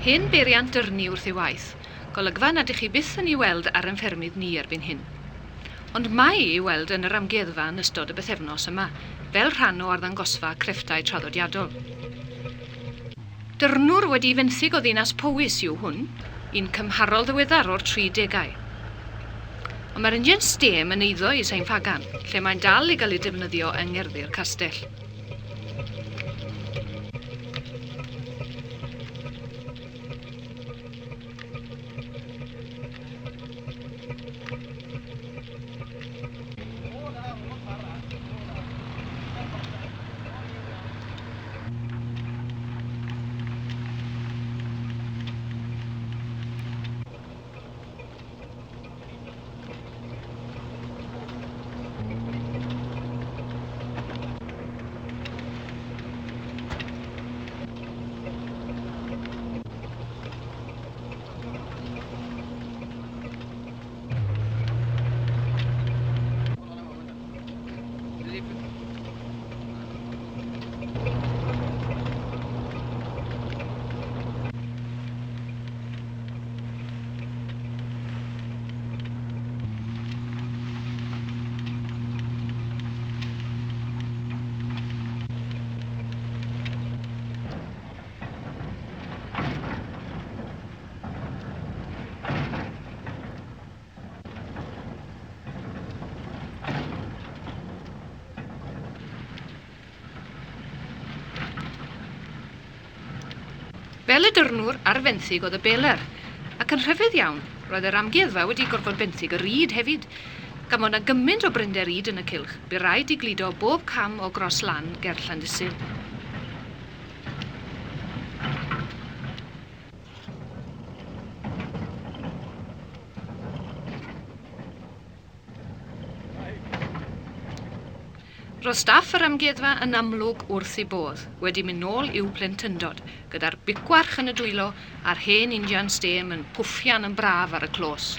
Hen beiriant dyrnu wrth ei waith, golygfa nad ych chi byth yn ei weld ar ein ffermydd ni erbyn hyn. Ond mae ei weld yn yr amgueddfa yn ystod y bythefnos yma, fel rhan o arddangosfa grefftau traddodiadol. Dyrnwr wedi fenthyg o ddinas Powys yw hwn, un cymharol ddiweddar o'r 30au. Ond mae'r engine stem yn eiddo i Sain Ffagan, lle mae'n dal i gael ei defnyddio yng ngerddi'r castell. Fel y dyrnwr ar fenthyg oedd y beler, ac yn rhyfedd iawn, roedd yr amgueddfa wedi gorfod benthyg y ryd hefyd. Gan bod 'na gymaint o brinder ryd yn y cylch, bu raid i gludo bob cam o gros lan ger Llandysyn. Roedd staff yr amgueddfa yn amlwg wrth ei bodd, wedi mynd nôl i'w plentyndod, gyda'r bicwarch yn y dwylo a'r hen injan stem yn pwffian yn braf ar y clos.